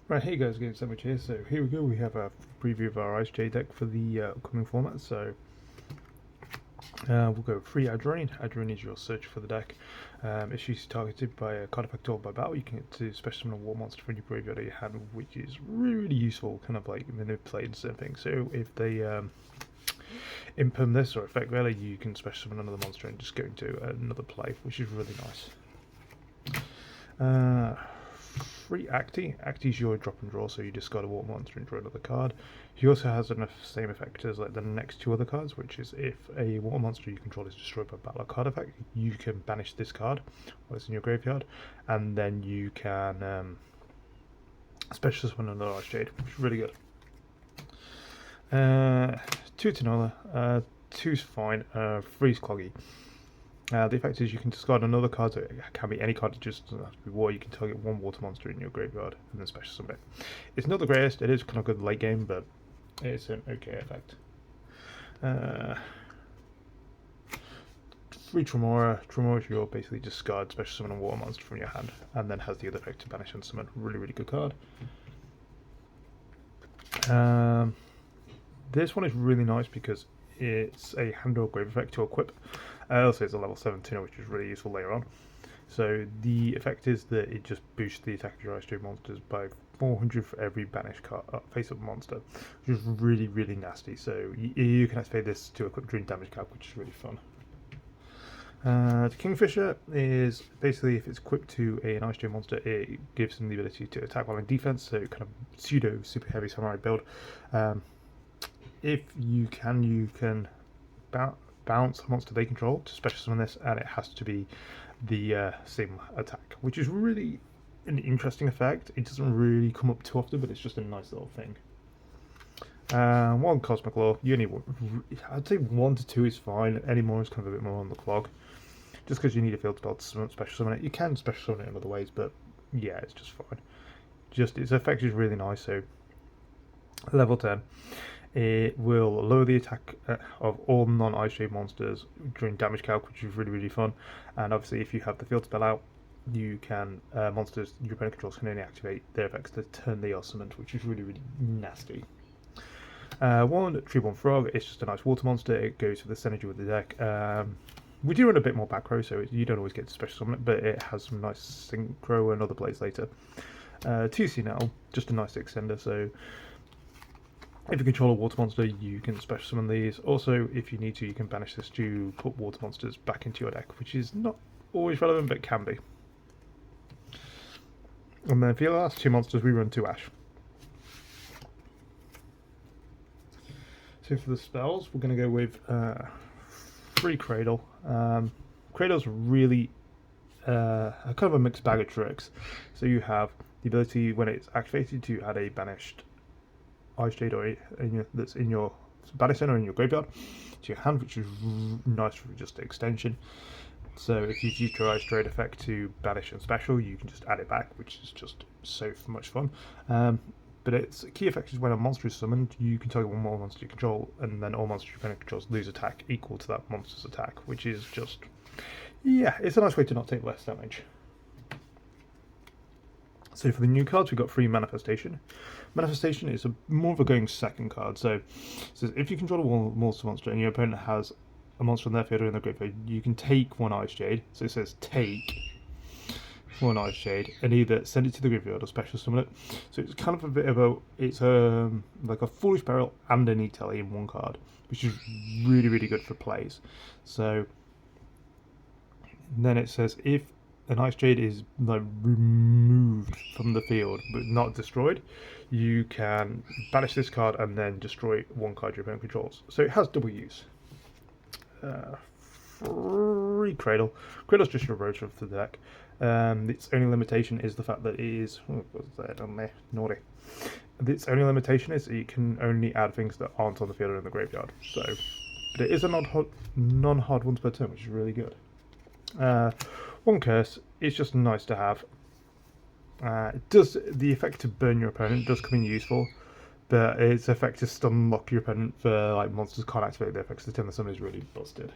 Right, hey guys, GameSandwich here. So here we go. We have a preview of our icejade deck for the upcoming format. So we'll go free Adrenaline. Adrenaline is your search for the deck. If she's targeted by a card effect or by battle, you can get to special summon a war monster from your graveyard or your hand, which is really useful, kind of like manipulating certain things. So if they implement this or effect value, you can special summon another monster and just go into another play, which is really nice. Free Acti. Acti is your drop and draw, so you discard a water monster and draw another card. He also has the same effect as like the next two other cards, which is if a water monster you control is destroyed by battle card effect, you can banish this card while it's in your graveyard, and then you can special summon another icejade, which is really good. Two Tanola, two's fine. Three's Cloggy. The effect is you can discard another card, so it can be any card, it just doesn't have to be war. You can target one water monster in your graveyard and then special summon it. It's not the greatest, it is kind of good late game, but it's an okay effect. Free Tremora. Tremora is your basically discard special summon a water monster from your hand, and then has the other effect to banish and summon. Really, really good card. This one is really nice because it's a hand or grave effect to equip. Also, it's a level 7 tuner, which is really useful later on. So the effect is that it just boosts the attack of your icejade monsters by 400 for every banished card, face-up monster, which is really, really nasty. So you can activate this to equip during damage cap, which is really fun. The Kingfisher is basically, if it's equipped to an icejade monster, it gives them the ability to attack while in defense, so kind of pseudo super heavy samurai build. If you can bounce a monster they control to special summon this, and it has to be the same attack, which is really an interesting effect. It doesn't really come up too often, but it's just a nice little thing. One Cosmic Law. You only want, I'd say 1 to 2 is fine. Any more is kind of a bit more on the clog. Just because you need a field spell to special summon it. You can special summon it in other ways, but yeah, it's just fine. Just its effect is really nice. So level 10. It will lower the attack of all non-icejade monsters during damage calc, which is really, really fun. And obviously, if you have the field spell out, you can monsters your opponent controls can only activate their effects the turn they are summoned, which is really, really nasty. One Treeborn Frog. It's just a nice water monster. It goes for the synergy with the deck. We do run a bit more back row, so you don't always get to special summon it, but it has some nice synchro and other plays later. 2C now, just a nice extender. So if you control a water monster, you can special summon these. Also, if you need to, you can banish this to put water monsters back into your deck, which is not always relevant, but can be. And then for your last two monsters, we run 2 Ash. So for the spells, we're going to go with free Cradle. Cradle's really kind of a mixed bag of tricks. So you have the ability, when it's activated, to add a banished icejade or that's in your battle center in your graveyard to your hand, which is nice for just extension. So if you use your icejade effect to banish and special, you can just add it back, which is just so much fun. But its key effect is when a monster is summoned, you can target one more monster you control, and then all monsters your opponent controls lose attack equal to that monster's attack, which is just, yeah, it's a nice way to not take less damage. So for the new cards, we've got free Manifestation. Manifestation is more of a going second card. So it says if you control a monster and your opponent has a monster on their field or in their graveyard, you can take one icejade. So it says take one icejade and either send it to the graveyard or special summon it. So it's kind of a bit of a, it's like a Foolish Barrel and a Neat Telly in one card, which is really, really good for plays. So then it says if an icejade is like removed from the field but not destroyed, you can banish this card and then destroy one card your opponent controls. So it has double use. Free Cradle. Cradle's just your rotor for the deck. Its only limitation is the fact that it is, what's that on there? Naughty. Its only limitation is that you can only add things that aren't on the field or in the graveyard. So, but it is a non-hard once per turn, which is really good. One Curse is just nice to have. It does the effect to burn your opponent does come in useful, but its effect to stun lock your opponent for like monsters can't activate their effects. The turn the summon is really busted.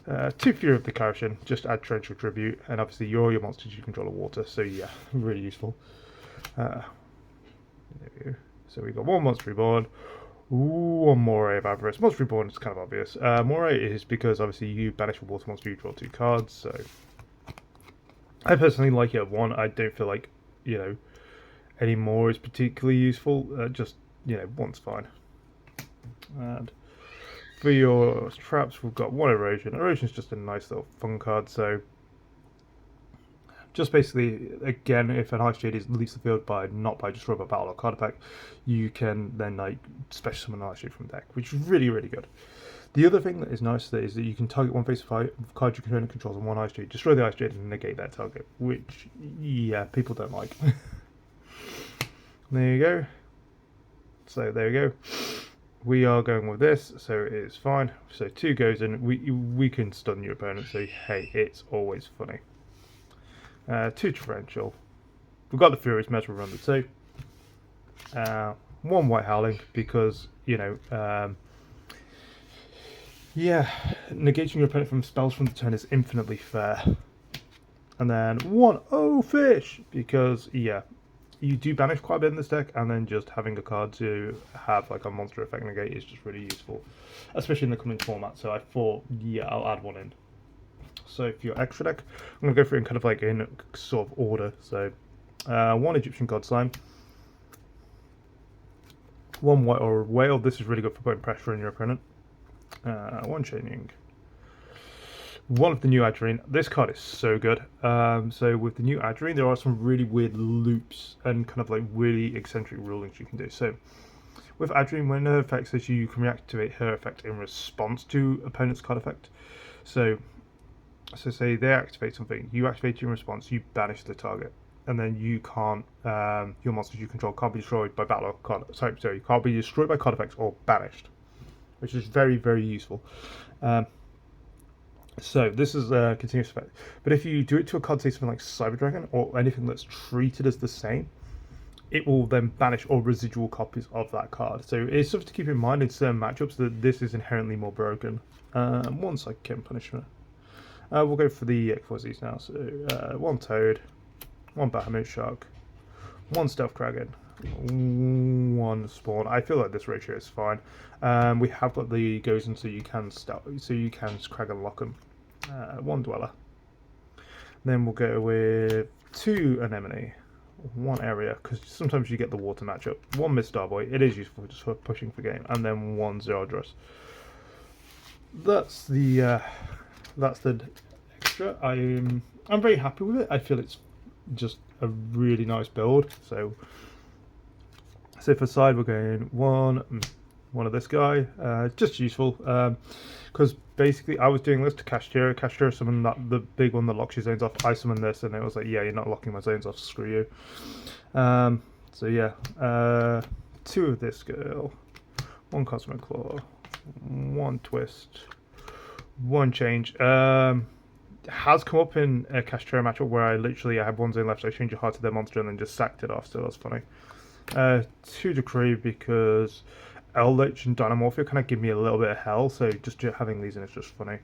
2 Fury of the Carushin, just add Torrential Tribute, and obviously all your monsters you control are water, so yeah, really useful. There we go. So we got one Monster Reborn, one Moray of Avarice. Monster Reborn is kind of obvious. Moray is because obviously you banish a water monster, you draw 2 cards. So I personally like it at 1. I don't feel like, you know, any more is particularly useful. Just, you know, 1's fine. And for your traps, we've got 1 Erosion. Erosion is just a nice little fun card. So just basically, again, if an icejade leaves the field by not by destroyed by battle or card effect, you can then like special summon an icejade from the deck, which is really, really good. The other thing that is nice is that you can target one face card you control and controls on 1 icejade, destroy the icejade and negate that target, which, yeah, people don't like. There you go. So there we go. We are going with this, so it is fine. So 2 goes in. We can stun your opponent, so hey, it's always funny. 2 torrential. We've got the Furious Metal run the 2. 1 White Howling because, you know, yeah, negating your opponent from spells from the turn is infinitely fair. And then 1 Fish because, yeah, you do banish quite a bit in this deck, and then just having a card to have like a monster effect negate is just really useful, especially in the coming format. So I thought, yeah, I'll add 1 in. So for your extra deck, I'm going to go through it in kind of like in sort of order. So 1 Egyptian God Slime, 1 White Aura Whale. This is really good for putting pressure on your opponent. 1 Chaining. 1 of the new Adrene. This card is so good. So with the new Adrene, there are some really weird loops and kind of like really eccentric rulings you can do. So with Adrene, when her effect says you can reactivate her effect in response to opponent's card effect. So say they activate something, you activate it in response, you banish the target, and then you can't. Your monsters you control can't be destroyed by battle or card. Sorry, you can't be destroyed by card effects or banished, which is very, very useful. So this is a continuous effect, but if you do it to a card, say something like Cyber Dragon or anything that's treated as the same, it will then banish all residual copies of that card. So it's something to keep in mind in certain matchups that this is inherently more broken. 1 Psychic Punishment. We'll go for the X4Zs now. So 1 Toad, 1 Bahamut Shark, 1 Stealth Kraken, 1 Spawn. I feel like this ratio is fine. We have got the goes in so you can Kraken lock them. 1 Dweller. Then we'll go with 2 Anemone, 1 Area, because sometimes you get the water matchup. 1 Miss Starboy. It is useful just for pushing for game, and then 1 Zerodrus. That's the extra. I'm very happy with it. I feel it's just a really nice build. So for side, we're going one of this guy, just useful, because basically I was doing this to Kashtira summon the big one that locks your zones off. I summoned this and it was like, yeah, you're not locking my zones off, screw you. So yeah, 2 of this girl, 1 Cosmic Claw, 1 Twist, 1 Change. Has come up in a Kashtira matchup where I had 1 zone left, so I changed your heart to their monster and then just sacked it off, so that's funny. 2 Decree because Eldritch and Dynamorphia kind of give me a little bit of hell, so just having these in is just funny.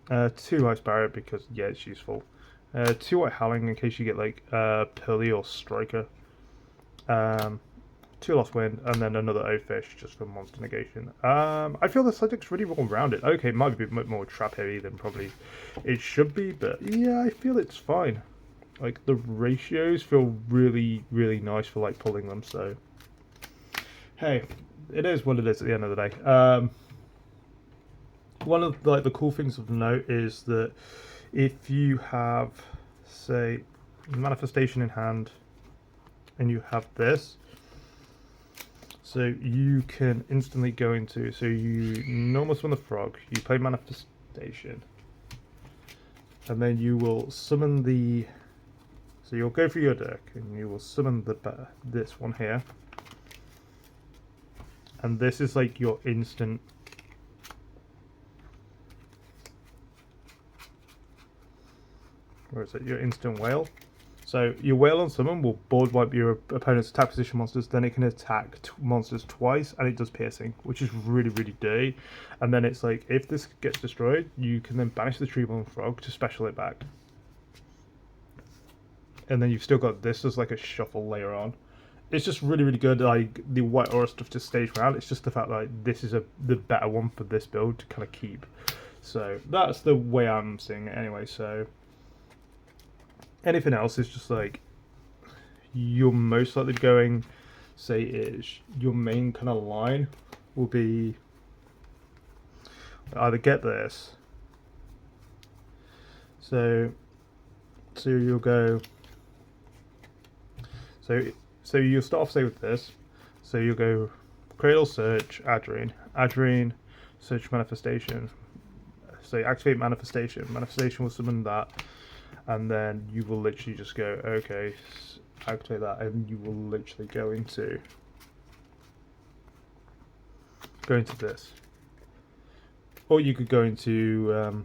2 Ice Barrier because, yeah, it's useful. 2 White Howling in case you get like Pearly or Striker. 2 Lost Wind, and then another O-Fish just for monster negation. I feel the side deck's really well rounded. Okay, it might be a bit more trap heavy than probably it should be, but yeah, I feel it's fine. Like the ratios feel really, really nice for like pulling them, so hey, it is what it is at the end of the day. One of like the cool things of note is that if you have, say, Manifestation in hand and you have this, so you can instantly go into, so you normal summon the frog, you play Manifestation, and then you will summon the, so you'll go through your deck and you will summon this one here, and this is like your instant, where is it, your instant whale. So your whale on summon will board wipe your opponent's attack position monsters, then it can attack monsters twice, and it does piercing, which is really, really dirty. And then it's like, if this gets destroyed, you can then banish the Treeborn Frog to special it back. and then you've still got this as like a shuffle layer on. It's just really, really good. Like the white aura stuff to stage around. It's just the fact that like, this is the better one for this build to kind of keep. So that's the way I'm seeing it anyway. So anything else is just like you're most likely going, say, is your main kind of line will be either get this. So you'll go. So you'll start off, say, with this. So you'll go Cradle, Search, Adrene, Search Manifestation. Say activate Manifestation. Manifestation will summon that, and then you will literally just go, okay, activate that, and you will literally go into this. Or you could go into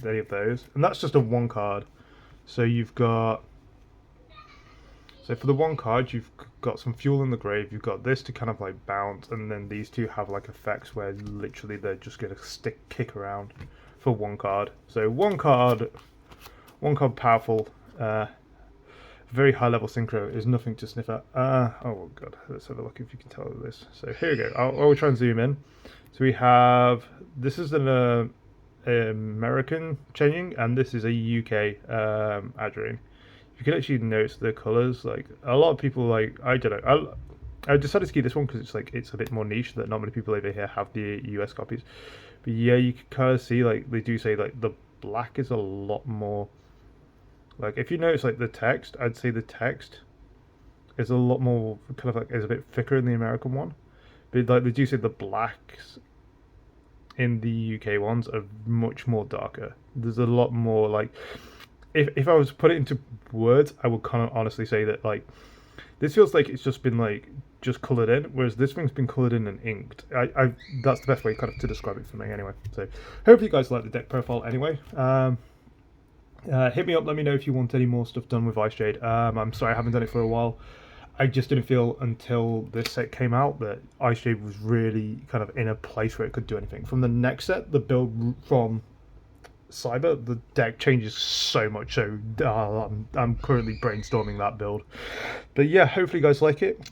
any of those, and that's just a one card. So you've got. So for the one card, you've got some Fuel in the Grave, you've got this to kind of like bounce, and then these two have like effects where literally they're just going to kick around for one card. So one card powerful, very high level synchro is nothing to sniff at. Oh god, let's have a look if you can tell this. So here we go, I'll try and zoom in. So we have, this is an American changing, and this is a UK Adrene. You can actually notice the colors. Like a lot of people, like I don't know. I decided to keep this one because it's a bit more niche. That not many people over here have the US copies. But yeah, you can kind of see like they do say like the black is a lot more. Like if you notice like the text, I'd say the text is a lot more kind of like is a bit thicker in the American one. But like they do say the blacks in the UK ones are much more darker. There's a lot more like. If I was to put it into words, I would kind of honestly say that like this feels like it's just been like just coloured in, whereas this thing's been coloured in and inked. I that's the best way kind of to describe it for me anyway. So hopefully you guys like the deck profile anyway. Hit me up, let me know if you want any more stuff done with icejade. I'm sorry I haven't done it for a while. I just didn't feel until this set came out that icejade was really kind of in a place where it could do anything. From the next set, the build from Cyber, the deck changes so much, so I'm currently brainstorming that build. But yeah, hopefully you guys like it.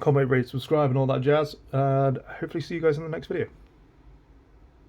Comment, rate, subscribe and all that jazz, and hopefully see you guys in the next video.